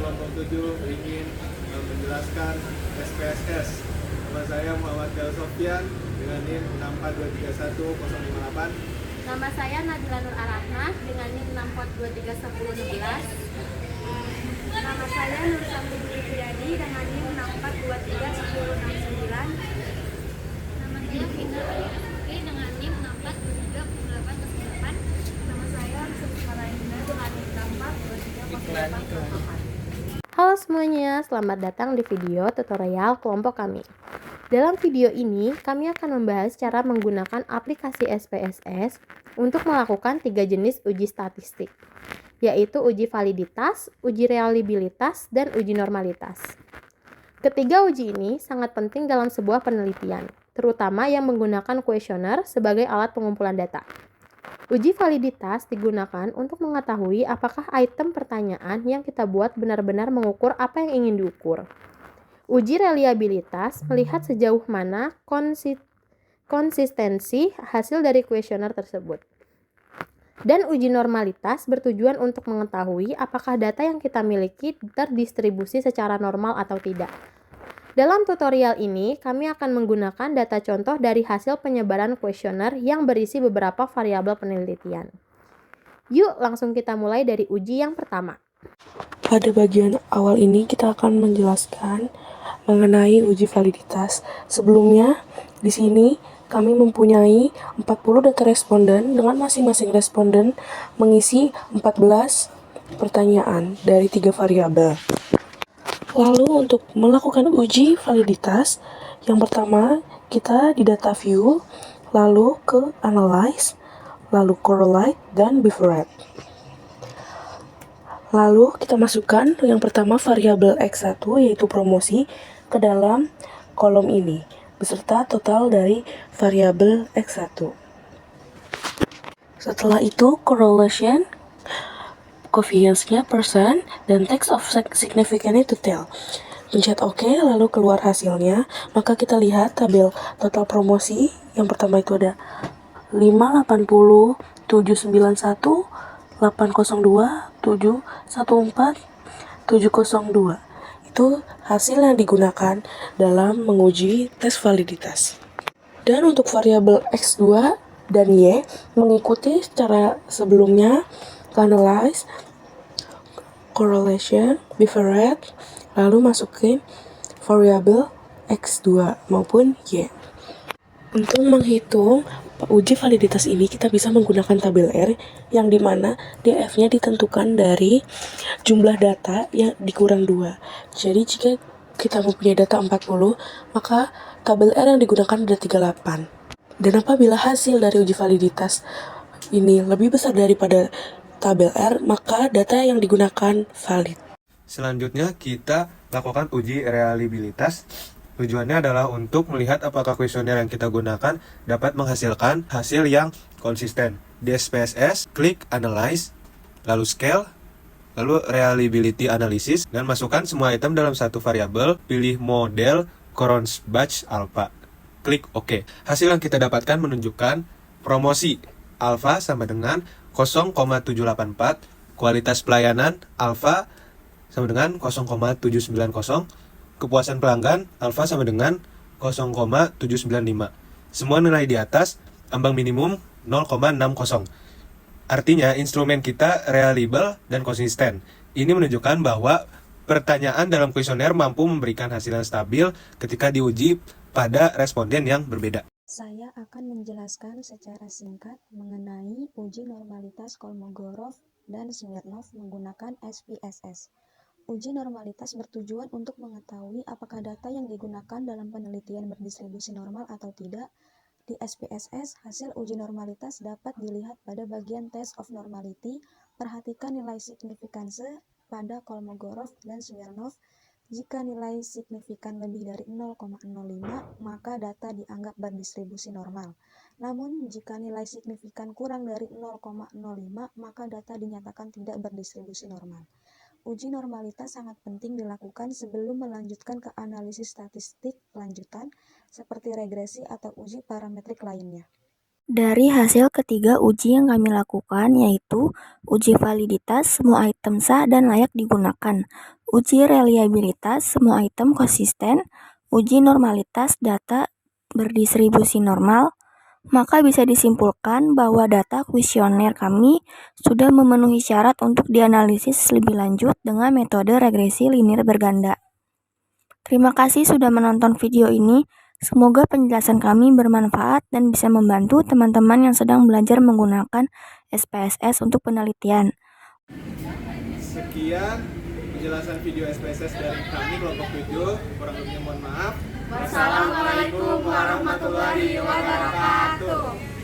kelompok 7 ingin menjelaskan SPSS. Nama saya Muhammad Del Sofyan dengan NIM 64231-058. Nama saya Nabila Nur Arahna dengan NIM 6423111. Nama saya Nur Samri Fitriadi dengan NIM 6423169. Nama saya Vina Aliaski dengan NIM 6430808. Nama saya Sukarayana dengan NIM 6423008. Halo semuanya, selamat datang di video tutorial kelompok kami. Dalam video ini, kami akan membahas cara menggunakan aplikasi SPSS untuk melakukan 3 jenis uji statistik, yaitu uji validitas, uji reliabilitas, dan uji normalitas. Ketiga uji ini sangat penting dalam sebuah penelitian, terutama yang menggunakan kuesioner sebagai alat pengumpulan data. Uji validitas digunakan untuk mengetahui apakah item pertanyaan yang kita buat benar-benar mengukur apa yang ingin diukur. Uji reliabilitas melihat sejauh mana konsistensi hasil dari kuesioner tersebut. Dan uji normalitas bertujuan untuk mengetahui apakah data yang kita miliki terdistribusi secara normal atau tidak. Dalam tutorial ini, kami akan menggunakan data contoh dari hasil penyebaran kuesioner yang berisi beberapa variabel penelitian. Yuk, langsung kita mulai dari uji yang pertama. Pada bagian awal ini kita akan menjelaskan mengenai uji validitas. Sebelumnya, di sini kami mempunyai 40 data responden dengan masing-masing responden mengisi 14 pertanyaan dari 3 variabel. Lalu untuk melakukan uji validitas, yang pertama kita di data view, lalu ke analyze, lalu correlate, dan bifurcate. Lalu kita masukkan yang pertama variabel X1 yaitu promosi ke dalam kolom ini, beserta total dari variabel X1. Setelah itu correlation, covariance-nya percent, dan text of significance to tell. Pencet OK, lalu keluar hasilnya. Maka kita lihat tabel total promosi. Yang pertama itu ada 580, 791, 802, 714, 702. Itu hasil yang digunakan dalam menguji tes validitas. Dan untuk variabel X2 dan Y mengikuti cara sebelumnya, analyze, correlation, bifurcate, lalu masukin variabel X2 maupun Y. Untuk menghitung uji validitas ini kita bisa menggunakan tabel R yang dimana DF-nya ditentukan dari jumlah data yang dikurang 2. Jadi jika kita mempunyai data 40, maka tabel R yang digunakan ada 38. Dan apabila hasil dari uji validitas ini lebih besar daripada tabel R, maka data yang digunakan valid. Selanjutnya kita lakukan uji reliabilitas. Tujuannya adalah untuk melihat apakah kuesioner yang kita gunakan dapat menghasilkan hasil yang konsisten. Di SPSS, klik Analyze, lalu Scale, lalu Reliability Analysis, dan masukkan semua item dalam satu variabel, pilih model Cronbach Alpha. Klik OK. Hasil yang kita dapatkan menunjukkan promosi alpha sama dengan 0,784, kualitas pelayanan alpha sama dengan 0,790, kepuasan pelanggan alpha sama dengan 0,795. Semua nilai di atas, ambang minimum 0,60. Artinya instrumen kita reliable dan konsisten. Ini menunjukkan bahwa pertanyaan dalam kuesioner mampu memberikan hasil yang stabil ketika diuji pada responden yang berbeda. Saya akan menjelaskan secara singkat mengenai uji normalitas Kolmogorov dan Smirnov menggunakan SPSS. Uji normalitas bertujuan untuk mengetahui apakah data yang digunakan dalam penelitian berdistribusi normal atau tidak. Di SPSS, hasil uji normalitas dapat dilihat pada bagian Test of Normality. Perhatikan nilai signifikanse pada Kolmogorov dan Smirnov. Jika nilai signifikan lebih dari 0,05, maka data dianggap berdistribusi normal. Namun, jika nilai signifikan kurang dari 0,05, maka data dinyatakan tidak berdistribusi normal. Uji normalitas sangat penting dilakukan sebelum melanjutkan ke analisis statistik lanjutan, seperti regresi atau uji parametrik lainnya. Dari hasil ketiga uji yang kami lakukan, yaitu uji validitas, semua item sah dan layak digunakan, uji reliabilitas semua item konsisten, uji normalitas data berdistribusi normal, maka bisa disimpulkan bahwa data kuesioner kami sudah memenuhi syarat untuk dianalisis lebih lanjut dengan metode regresi linear berganda. Terima kasih sudah menonton video ini. Semoga penjelasan kami bermanfaat dan bisa membantu teman-teman yang sedang belajar menggunakan SPSS untuk penelitian. Sekian penjelasan video SPSS dari kami kelompok 7. Kurang lebihnya mohon maaf. Wassalamualaikum warahmatullahi wabarakatuh.